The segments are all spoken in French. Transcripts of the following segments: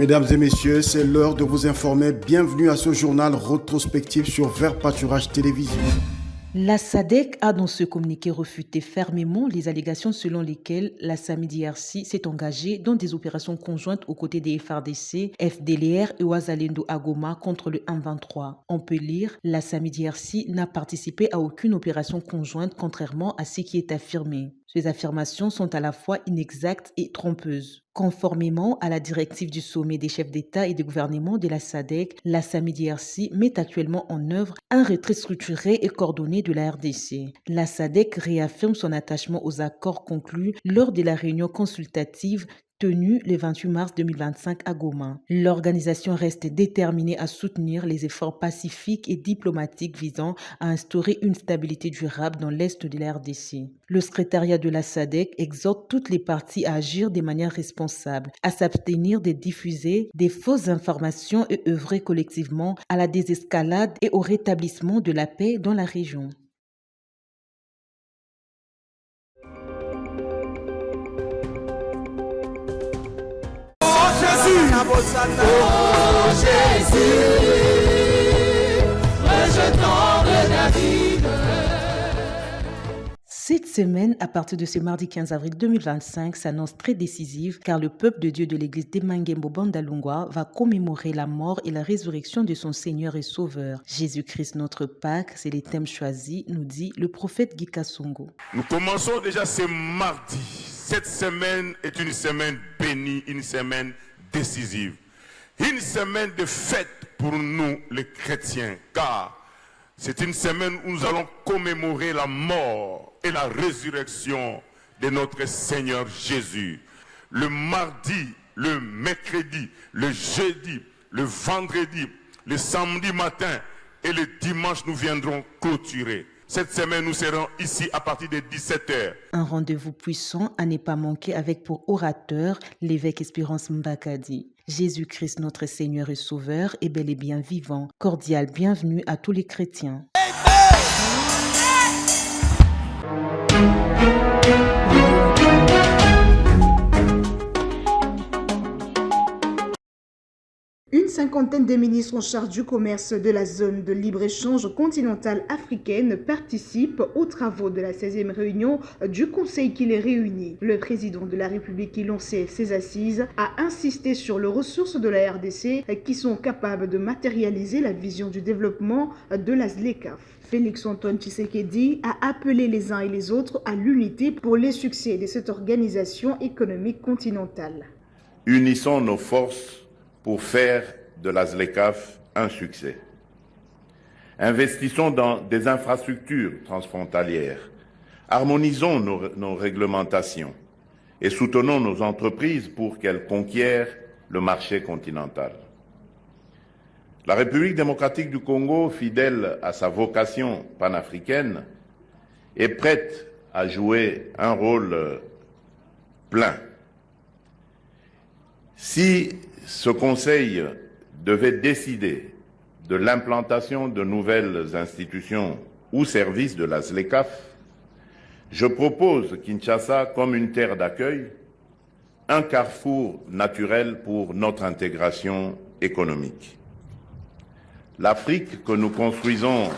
Mesdames et messieurs, c'est l'heure de vous informer. Bienvenue à ce journal rétrospectif sur Vert Pâturage Télévision. La SADC a dans ce communiqué refuté fermement les allégations selon lesquelles la SAMI-DRC s'est engagée dans des opérations conjointes aux côtés des FARDC, FDLR et Ouazalendo Agoma contre le M23. On peut lire, la SAMI-DRC n'a participé à aucune opération conjointe contrairement à ce qui est affirmé. Ces affirmations sont à la fois inexactes et trompeuses. Conformément à la directive du sommet des chefs d'État et de gouvernement de la SADC, la SAMI-DRC met actuellement en œuvre un retrait structuré et coordonné de la RDC. La SADC réaffirme son attachement aux accords conclus lors de la réunion consultative tenue le 28 mars 2025 à Goma. L'organisation reste déterminée à soutenir les efforts pacifiques et diplomatiques visant à instaurer une stabilité durable dans l'est de la RDC. Le secrétariat de la SADC exhorte toutes les parties à agir de manière responsable, à s'abstenir de diffuser des fausses informations et œuvrer collectivement à la désescalade et au rétablissement de la paix dans la région. Cette semaine, à partir de ce mardi 15 avril 2025, s'annonce très décisive car le peuple de Dieu de l'église d'Emangembo Bandalungwa va commémorer la mort et la résurrection de son Seigneur et Sauveur. Jésus-Christ notre Pâques, c'est les thèmes choisis, nous dit le prophète Guy Kassongo. Nous commençons déjà ce mardi. Cette semaine est une semaine bénie, une semaine décisive. Une semaine de fête pour nous les chrétiens, car c'est une semaine où nous allons commémorer la mort et la résurrection de notre Seigneur Jésus. Le mardi, le mercredi, le jeudi, le vendredi, le samedi matin et le dimanche, nous viendrons clôturer. Cette semaine, nous serons ici à partir de 17h. Un rendez-vous puissant à ne pas manquer avec pour orateur l'évêque Espérance Mbakadi. Jésus-Christ notre Seigneur et Sauveur est bel et bien vivant. Cordial bienvenue à tous les chrétiens. Une cinquantaine de ministres en charge du commerce de la zone de libre-échange continentale africaine participent aux travaux de la 16e réunion du Conseil qui les réunit. Le président de la République qui lançait ses assises a insisté sur les ressources de la RDC qui sont capables de matérialiser la vision du développement de la ZLECAf. Félix-Antoine Tshisekedi a appelé les uns et les autres à l'unité pour les succès de cette organisation économique continentale. Unissons nos forces pour faire de la ZLECAf un succès. Investissons dans des infrastructures transfrontalières, harmonisons nos réglementations et soutenons nos entreprises pour qu'elles conquièrent le marché continental. La République démocratique du Congo, fidèle à sa vocation panafricaine, est prête à jouer un rôle plein. Si ce Conseil devait décider de l'implantation de nouvelles institutions ou services de la ZLECAf, je propose Kinshasa comme une terre d'accueil, un carrefour naturel pour notre intégration économique. L'Afrique que nous construisons.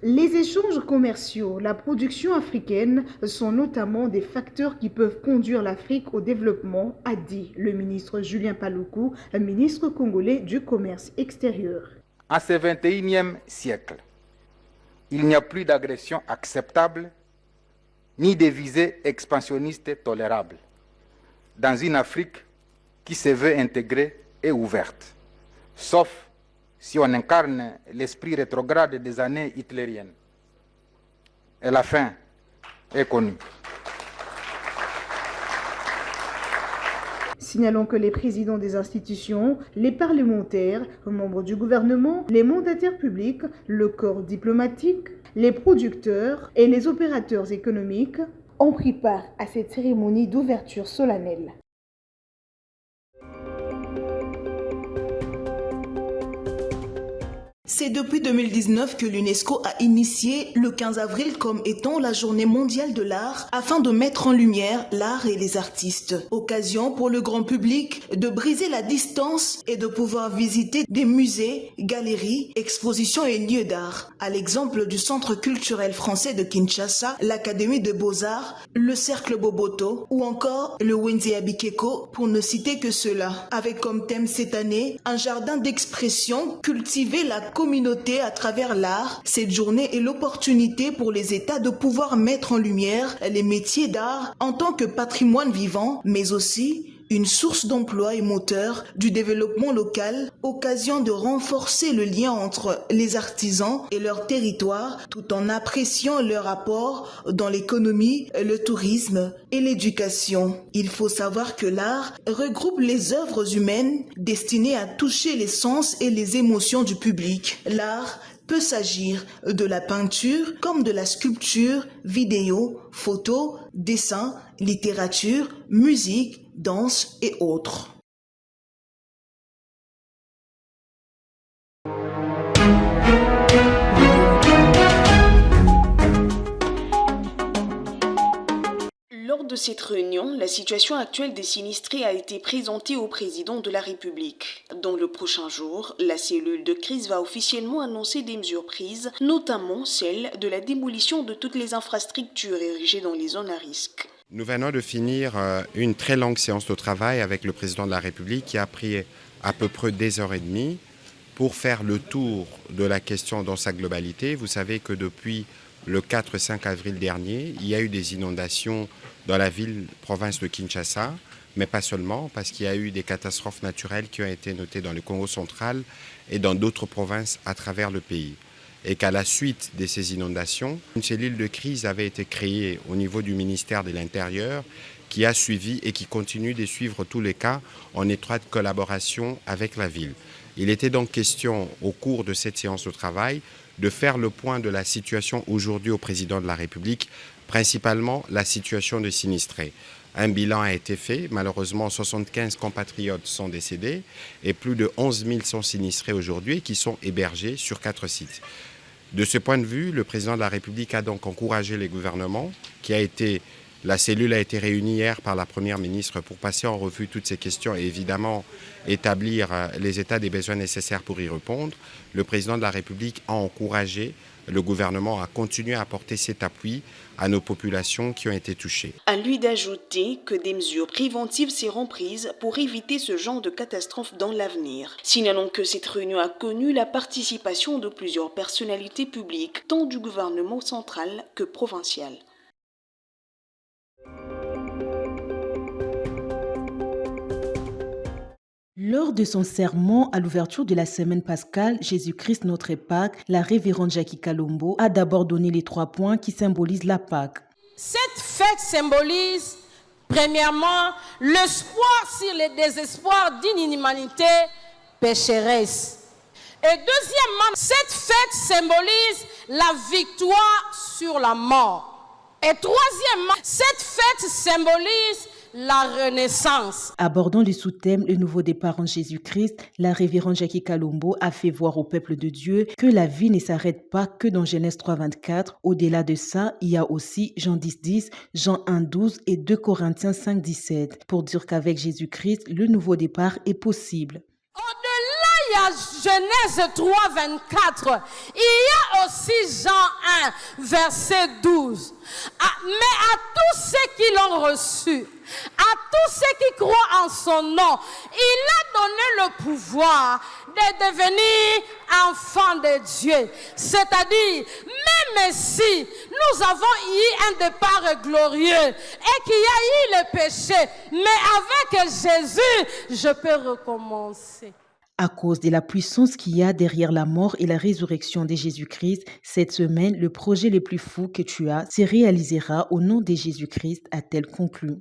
Les échanges commerciaux, la production africaine sont notamment des facteurs qui peuvent conduire l'Afrique au développement, a dit le ministre Julien Paluku, ministre congolais du commerce extérieur. En ce 21e siècle, il n'y a plus d'agression acceptable ni de visées expansionnistes tolérables dans une Afrique qui se veut intégrée et ouverte, sauf si on incarne l'esprit rétrograde des années hitlériennes. Et la fin est connue. Signalons que les présidents des institutions, les parlementaires, membres du gouvernement, les mandataires publics, le corps diplomatique, les producteurs et les opérateurs économiques ont pris part à cette cérémonie d'ouverture solennelle. C'est depuis 2019 que l'UNESCO a initié le 15 avril comme étant la journée mondiale de l'art afin de mettre en lumière l'art et les artistes. Occasion pour le grand public de briser la distance et de pouvoir visiter des musées, galeries, expositions et lieux d'art. À l'exemple du Centre culturel français de Kinshasa, l'Académie de Beaux-Arts, le Cercle Boboto ou encore le Wenze Abikeko pour ne citer que cela. Avec comme thème cette année, un jardin d'expression, cultiver la communauté à travers l'art. Cette journée est l'opportunité pour les États de pouvoir mettre en lumière les métiers d'art en tant que patrimoine vivant, mais aussi une source d'emploi et moteur du développement local, occasion de renforcer le lien entre les artisans et leur territoire, tout en appréciant leur apport dans l'économie, le tourisme et l'éducation. Il faut savoir que l'art regroupe les œuvres humaines destinées à toucher les sens et les émotions du public. L'art peut s'agir de la peinture comme de la sculpture, vidéo, photo, dessin, littérature, musique, danse et autres. Lors de cette réunion, la situation actuelle des sinistrés a été présentée au président de la République. Dans le prochain jour, la cellule de crise va officiellement annoncer des mesures prises, notamment celle de la démolition de toutes les infrastructures érigées dans les zones à risque. Nous venons de finir une très longue séance de travail avec le président de la République qui a pris à peu près 2h30 pour faire le tour de la question dans sa globalité. Vous savez que depuis le 4-5 avril dernier, il y a eu des inondations dans la province de Kinshasa, mais pas seulement, parce qu'il y a eu des catastrophes naturelles qui ont été notées dans le Congo central et dans d'autres provinces à travers le pays. Et qu'à la suite de ces inondations, une cellule de crise avait été créée au niveau du ministère de l'Intérieur qui a suivi et qui continue de suivre tous les cas en étroite collaboration avec la ville. Il était donc question, au cours de cette séance de travail, de faire le point de la situation aujourd'hui au président de la République, principalement la situation des sinistrés. Un bilan a été fait, malheureusement 75 compatriotes sont décédés et plus de 11 000 sont sinistrés aujourd'hui qui sont hébergés sur 4 sites. De ce point de vue, le président de la République a donc encouragé les gouvernements, la cellule a été réunie hier par la Première ministre pour passer en revue toutes ces questions et évidemment établir les états des besoins nécessaires pour y répondre. Le président de la République a encouragé le gouvernement à continuer à apporter cet appui à nos populations qui ont été touchées. À lui d'ajouter que des mesures préventives seront prises pour éviter ce genre de catastrophe dans l'avenir. Signalons que cette réunion a connu la participation de plusieurs personnalités publiques, tant du gouvernement central que provincial. Lors de son sermon à l'ouverture de la semaine pascale Jésus-Christ notre Pâque, la révérende Jackie Kalombo a d'abord donné les 3 points qui symbolisent la Pâque. Cette fête symbolise, premièrement, l'espoir sur le désespoir d'une humanité pécheresse. Et deuxièmement, cette fête symbolise la victoire sur la mort. Et troisièmement, cette fête symbolise la renaissance. Abordant le sous-thème Le nouveau départ en Jésus-Christ, la révérende Jackie Kalombo a fait voir au peuple de Dieu que la vie ne s'arrête pas que dans Genèse 3,24. Au-delà de ça, il y a aussi Jean 10,10, Jean 1,12 et 2 Corinthiens 5,17 pour dire qu'avec Jésus-Christ, le nouveau départ est possible. Au-delà, il y a Genèse 3,24. Il y a aussi Jean 1, verset 12. Mais à tous ceux qui l'ont reçu, à tous ceux qui croient en son nom, il a donné le pouvoir de devenir enfants de Dieu. C'est-à-dire, même si nous avons eu un départ glorieux et qu'il y a eu le péché, mais avec Jésus, je peux recommencer. À cause de la puissance qu'il y a derrière la mort et la résurrection de Jésus-Christ, cette semaine, le projet le plus fou que tu as se réalisera au nom de Jésus-Christ, a-t-elle conclu.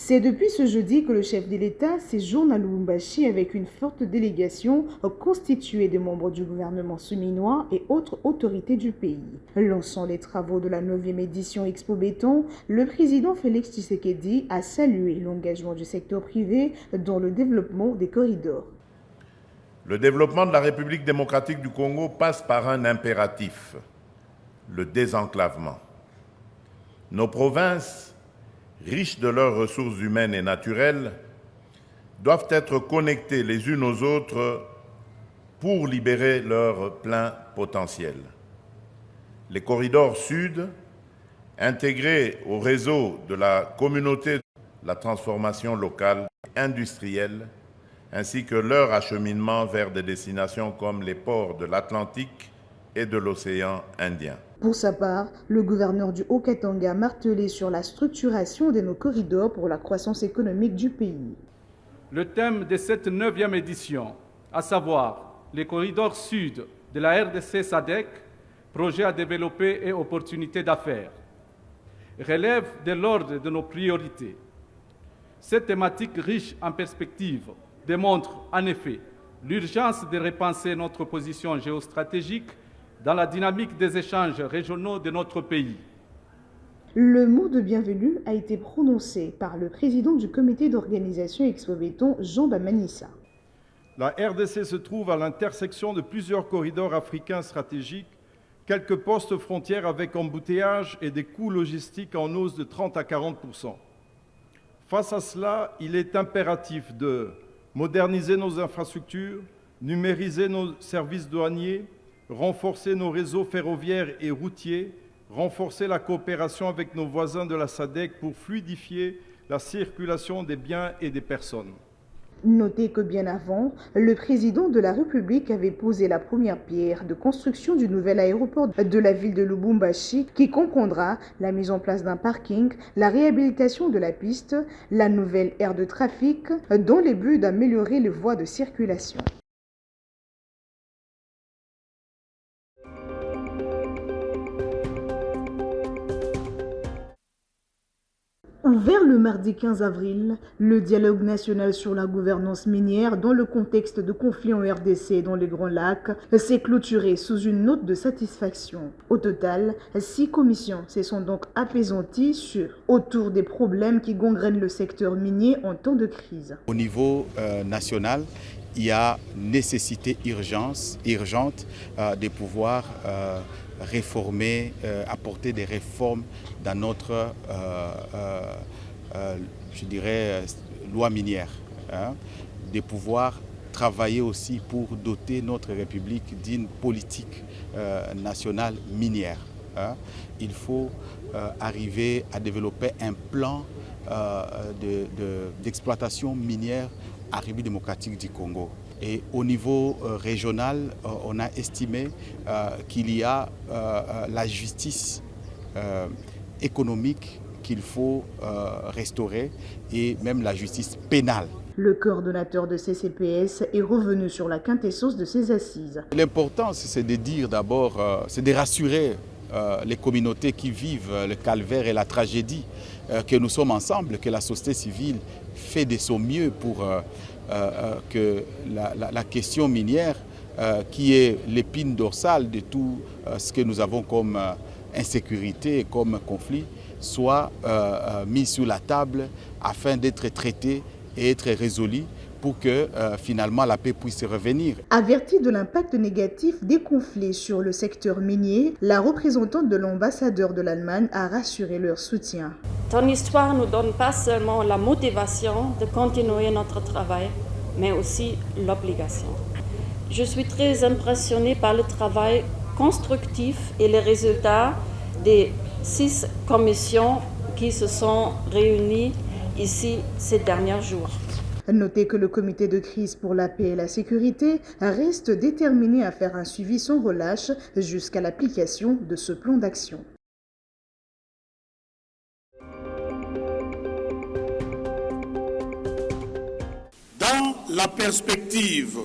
C'est depuis ce jeudi que le chef de l'État séjourne à Lubumbashi avec une forte délégation constituée de membres du gouvernement souminois et autres autorités du pays. Lançant les travaux de la 9e édition Expo Béton, le président Félix Tshisekedi a salué l'engagement du secteur privé dans le développement des corridors. Le développement de la République démocratique du Congo passe par un impératif, le désenclavement. Nos provinces, riches de leurs ressources humaines et naturelles, doivent être connectées les unes aux autres pour libérer leur plein potentiel. Les corridors sud, intégrés au réseau de la communauté de la transformation locale et industrielle, ainsi que leur acheminement vers des destinations comme les ports de l'Atlantique et de l'océan Indien. Pour sa part, le gouverneur du Haut-Katanga a martelé sur la structuration de nos corridors pour la croissance économique du pays. Le thème de cette 9e édition, à savoir les corridors sud de la RDC SADC, projet à développer et opportunités d'affaires, relève de l'ordre de nos priorités. Cette thématique riche en perspectives démontre en effet l'urgence de repenser notre position géostratégique dans la dynamique des échanges régionaux de notre pays. Le mot de bienvenue a été prononcé par le président du comité d'organisation Expo Béton, Jean Bamanissa. La RDC se trouve à l'intersection de plusieurs corridors africains stratégiques, quelques postes frontières avec embouteillages et des coûts logistiques en hausse de 30 à 40%. Face à cela, il est impératif de moderniser nos infrastructures, numériser nos services douaniers, renforcer nos réseaux ferroviaires et routiers, renforcer la coopération avec nos voisins de la SADC pour fluidifier la circulation des biens et des personnes. Notez que bien avant, le président de la République avait posé la première pierre de construction du nouvel aéroport de la ville de Lubumbashi qui comprendra la mise en place d'un parking, la réhabilitation de la piste, la nouvelle aire de trafic dans le but d'améliorer les voies de circulation. Vers le mardi 15 avril, le dialogue national sur la gouvernance minière dans le contexte de conflits en RDC et dans les Grands Lacs s'est clôturé sous une note de satisfaction. Au total, 6 commissions se sont donc apaisanties autour des problèmes qui gangrènent le secteur minier en temps de crise. Au niveau national, il y a nécessité urgente de pouvoir réformer, apporter des réformes dans notre, je dirais, loi minière, de pouvoir travailler aussi pour doter notre République d'une politique nationale minière. Il faut arriver à développer un plan d'exploitation minière à République démocratique du Congo. Et au niveau régional, on a estimé qu'il y a la justice économique qu'il faut restaurer et même la justice pénale. Le coordonnateur de CCPS est revenu sur la quintessence de ces assises. L'important, c'est de dire d'abord, c'est de rassurer les communautés qui vivent le calvaire et la tragédie, que nous sommes ensemble, que la société civile fait de son mieux pour que la question minière, qui est l'épine dorsale de tout ce que nous avons comme insécurité et comme conflit, soit mise sur la table afin d'être traitée et être résolue pour que finalement la paix puisse revenir. Avertie de l'impact négatif des conflits sur le secteur minier, la représentante de l'ambassadeur de l'Allemagne a rassuré leur soutien. Ton histoire nous donne pas seulement la motivation de continuer notre travail, mais aussi l'obligation. Je suis très impressionnée par le travail constructif et les résultats des 6 commissions qui se sont réunies ici ces derniers jours. Notez que le comité de crise pour la paix et la sécurité reste déterminé à faire un suivi sans relâche jusqu'à l'application de ce plan d'action. Dans la perspective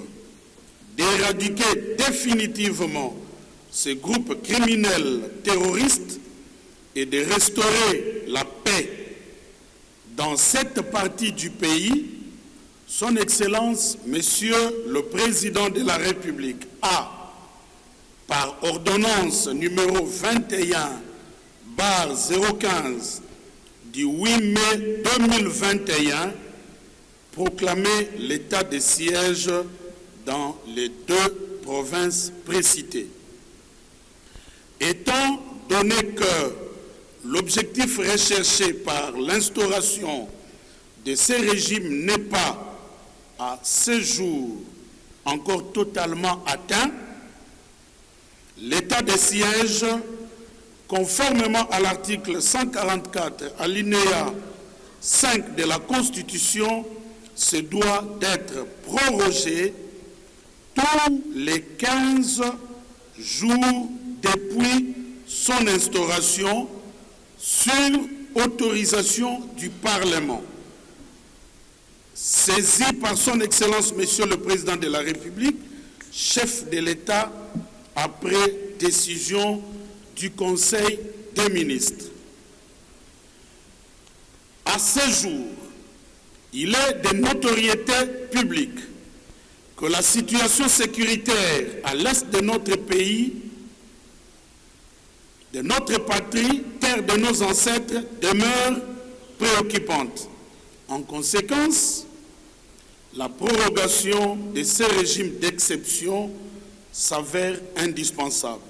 d'éradiquer définitivement ces groupes criminels terroristes et de restaurer la paix dans cette partie du pays, Son Excellence, Monsieur le Président de la République, a, par ordonnance numéro 21/015 du 8 mai 2021, proclamé l'état de siège dans les 2 provinces précitées. Étant donné que l'objectif recherché par l'instauration de ces régimes n'est pas, à ce jour, encore totalement atteint, l'état de siège, conformément à l'article 144, alinéa 5 de la Constitution, se doit d'être prorogé tous les 15 jours depuis son instauration sur autorisation du Parlement. Saisi par son Excellence, Monsieur le Président de la République, chef de l'État, après décision du Conseil des ministres. À ce jour, il est de notoriété publique que la situation sécuritaire à l'est de notre pays, de notre patrie, terre de nos ancêtres, demeure préoccupante. En conséquence, la prorogation de ces régimes d'exception s'avère indispensable.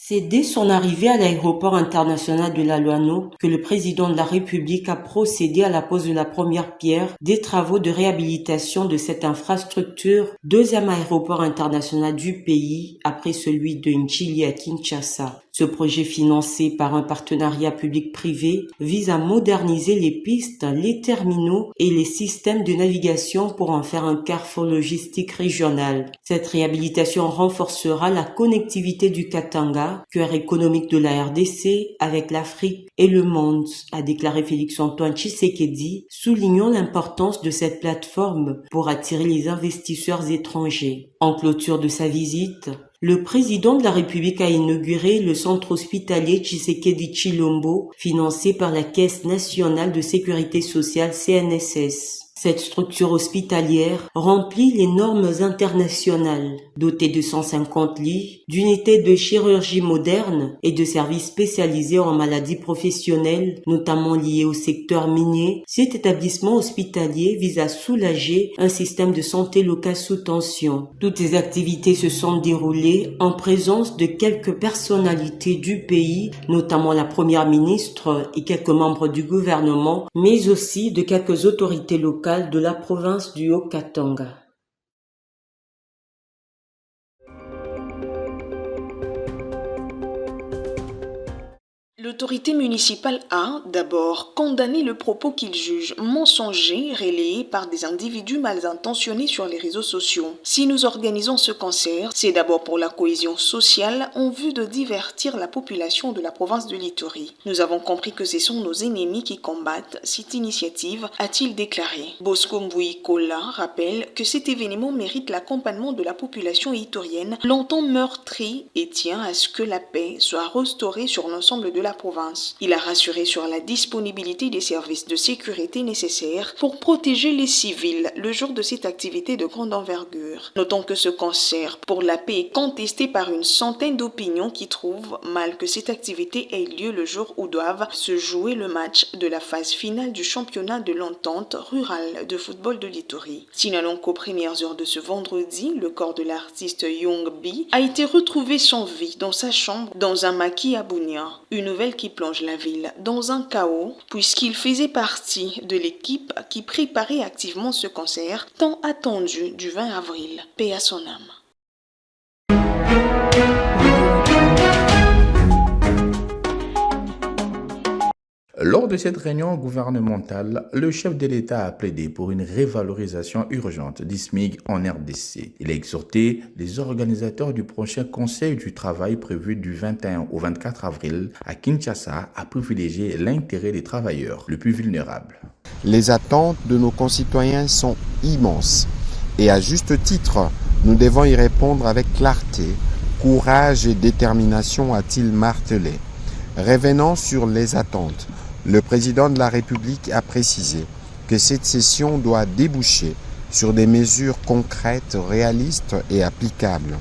C'est dès son arrivée à l'aéroport international de La Loano que le président de la République a procédé à la pose de la première pierre des travaux de réhabilitation de cette infrastructure, deuxième aéroport international du pays après celui de Njili à Kinshasa. Ce projet financé par un partenariat public-privé vise à moderniser les pistes, les terminaux et les systèmes de navigation pour en faire un carrefour logistique régional. Cette réhabilitation renforcera la connectivité du Katanga, cœur économique de la RDC, avec l'Afrique et le monde, a déclaré Félix-Antoine Tshisekedi, soulignant l'importance de cette plateforme pour attirer les investisseurs étrangers. En clôture de sa visite, le président de la République a inauguré le centre hospitalier Tshisekedi Chilombo, financé par la Caisse nationale de sécurité sociale CNSS. Cette structure hospitalière remplit les normes internationales, dotée de 150 lits, d'unités de chirurgie moderne et de services spécialisés en maladies professionnelles, notamment liées au secteur minier. Cet établissement hospitalier vise à soulager un système de santé local sous tension. Toutes ces activités se sont déroulées en présence de quelques personnalités du pays, notamment la première ministre et quelques membres du gouvernement, mais aussi de quelques autorités locales de la province du Haut-Katanga. L'autorité municipale a, d'abord, condamné le propos qu'il juge mensonger relayé par des individus mal intentionnés sur les réseaux sociaux. Si nous organisons ce concert, c'est d'abord pour la cohésion sociale en vue de divertir la population de la province de l'Ituri. Nous avons compris que ce sont nos ennemis qui combattent cette initiative, a-t-il déclaré. Bosco Mboui Kola rappelle que cet événement mérite l'accompagnement de la population iturienne, longtemps meurtrie, et tient à ce que la paix soit restaurée sur l'ensemble de la province. Il a rassuré sur la disponibilité des services de sécurité nécessaires pour protéger les civils le jour de cette activité de grande envergure. Notons que ce concert pour la paix est contesté par une centaine d'opinions qui trouvent mal que cette activité ait lieu le jour où doivent se jouer le match de la phase finale du championnat de l'entente rurale de football de l'Ituri. Signalons qu'aux premières heures de ce vendredi, le corps de l'artiste Young B a été retrouvé sans vie dans sa chambre dans un maquis à Bunia. Une nouvelle qui plonge la ville dans un chaos puisqu'il faisait partie de l'équipe qui préparait activement ce concert tant attendu du 20 avril. Paix à son âme. Lors de cette réunion gouvernementale, le chef de l'État a plaidé pour une révalorisation urgente du SMIC en RDC. Il a exhorté les organisateurs du prochain Conseil du travail prévu du 21 au 24 avril à Kinshasa à privilégier l'intérêt des travailleurs les plus vulnérables. Les attentes de nos concitoyens sont immenses et à juste titre, nous devons y répondre avec clarté, courage et détermination, a-t-il martelé. Revenant sur les attentes, le président de la République a précisé que cette session doit déboucher sur des mesures concrètes, réalistes et applicables,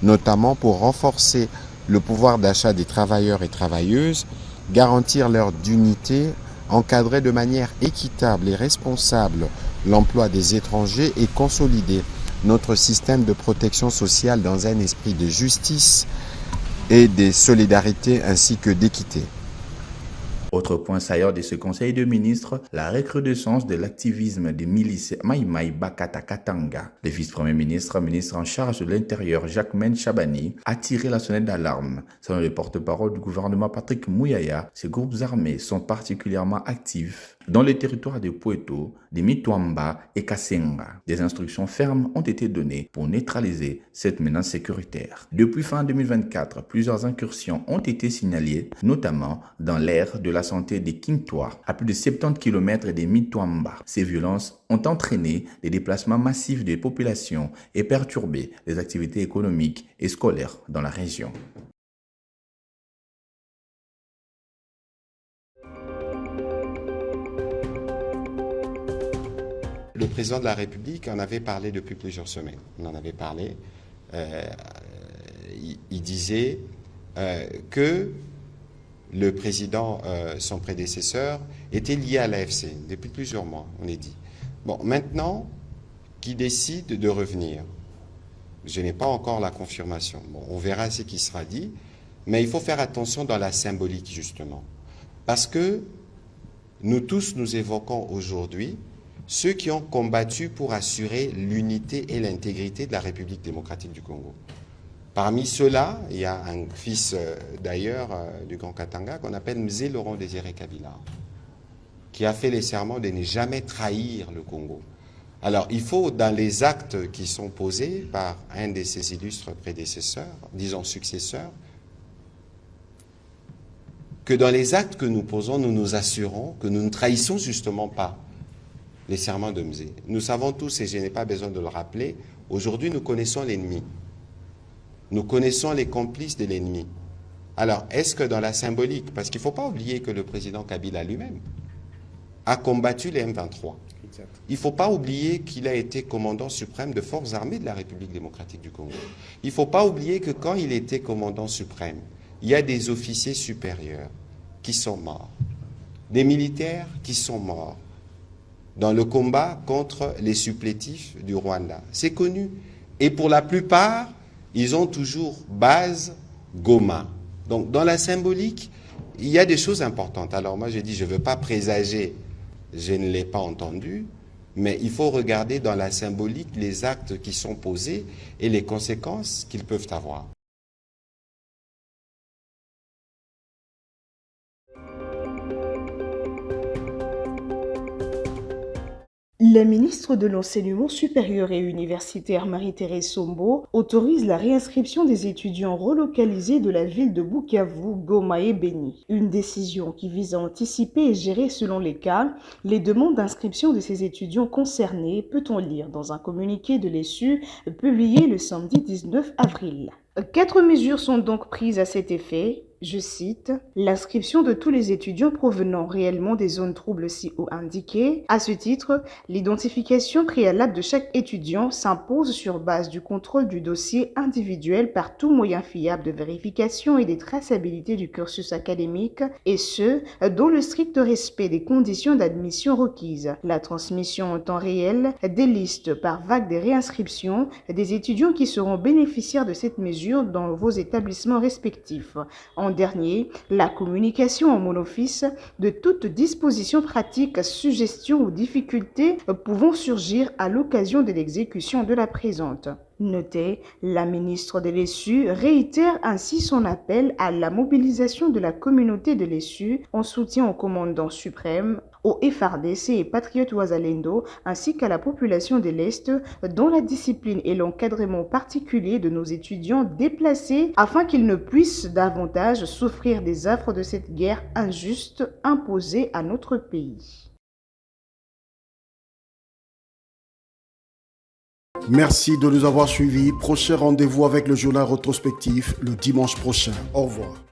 notamment pour renforcer le pouvoir d'achat des travailleurs et travailleuses, garantir leur dignité, encadrer de manière équitable et responsable l'emploi des étrangers et consolider notre système de protection sociale dans un esprit de justice et de solidarité ainsi que d'équité. Autre point saillant de ce Conseil de ministres, la recrudescence de l'activisme des milices Mai Mai Bakata Katanga. Le vice-premier ministre, ministre en charge de l'Intérieur, Jacquemaine Chabani, a tiré la sonnette d'alarme. Selon le porte-parole du gouvernement Patrick Mouyaya, ces groupes armés sont particulièrement actifs dans les territoires de Poeto, de Mitwamba et Kasenga. Des instructions fermes ont été données pour neutraliser cette menace sécuritaire. Depuis fin 2024, plusieurs incursions ont été signalées, notamment dans l'aire de la santé de Kintwa, à plus de 70 km de Mitwamba. Ces violences ont entraîné des déplacements massifs des populations et perturbé les activités économiques et scolaires dans la région. Le président de la République en avait parlé depuis plusieurs semaines. On en avait parlé. Il disait que le président, son prédécesseur, était lié à l'AFC depuis plusieurs mois, on est dit. Bon, maintenant, qu'il décide de revenir, je n'ai pas encore la confirmation. Bon, on verra ce qui sera dit, mais il faut faire attention dans la symbolique, justement. Parce que nous tous, nous évoquons aujourd'hui ceux qui ont combattu pour assurer l'unité et l'intégrité de la République démocratique du Congo. Parmi ceux-là, il y a un fils d'ailleurs du Grand Katanga qu'on appelle Mzé Laurent Désiré Kabila, qui a fait les serments de ne jamais trahir le Congo. Alors il faut, dans les actes qui sont posés par un de ses illustres prédécesseurs, disons successeurs, que dans les actes que nous posons, nous nous assurons que nous ne trahissons justement pas les serments de Mzé. Nous savons tous, et je n'ai pas besoin de le rappeler, aujourd'hui nous connaissons l'ennemi. Nous connaissons les complices de l'ennemi. Alors, est-ce que dans la symbolique, parce qu'il ne faut pas oublier que le président Kabila lui-même a combattu les M23. Il ne faut pas oublier qu'il a été commandant suprême de forces armées de la République démocratique du Congo. Il ne faut pas oublier que quand il était commandant suprême, il y a des officiers supérieurs qui sont morts, des militaires qui sont morts dans le combat contre les supplétifs du Rwanda. C'est connu. Et pour la plupart, ils ont toujours base Goma. Donc, dans la symbolique, il y a des choses importantes. Alors, moi, je dis, je ne veux pas présager, je ne l'ai pas entendu, mais il faut regarder dans la symbolique les actes qui sont posés et les conséquences qu'ils peuvent avoir. La ministre de l'Enseignement supérieur et universitaire Marie-Thérèse Sombo autorise la réinscription des étudiants relocalisés de la ville de Bukavu, Goma et Beni. Une décision qui vise à anticiper et gérer selon les cas les demandes d'inscription de ces étudiants concernés, peut-on lire dans un communiqué de l'ESU publié le samedi 19 avril. 4 mesures sont donc prises à cet effet. Je cite, l'inscription de tous les étudiants provenant réellement des zones troubles ci-haut indiquées. À ce titre, l'identification préalable de chaque étudiant s'impose sur base du contrôle du dossier individuel par tout moyen fiable de vérification et des traçabilités du cursus académique, et ce, dans le strict respect des conditions d'admission requises. La transmission en temps réel des listes par vague de réinscription des étudiants qui seront bénéficiaires de cette mesure dans vos établissements respectifs. En dernier, la communication en mon office de toute disposition pratique, suggestion ou difficulté pouvant surgir à l'occasion de l'exécution de la présente. Notez, la ministre de l'ESU réitère ainsi son appel à la mobilisation de la communauté de l'ESU en soutien au commandant suprême, au FARDC et Patriote Wazalendo, ainsi qu'à la population de l'Est, dont la discipline et l'encadrement particulier de nos étudiants déplacés afin qu'ils ne puissent davantage souffrir des affres de cette guerre injuste imposée à notre pays. Merci de nous avoir suivis. Prochain rendez-vous avec le journal rétrospectif le dimanche prochain. Au revoir.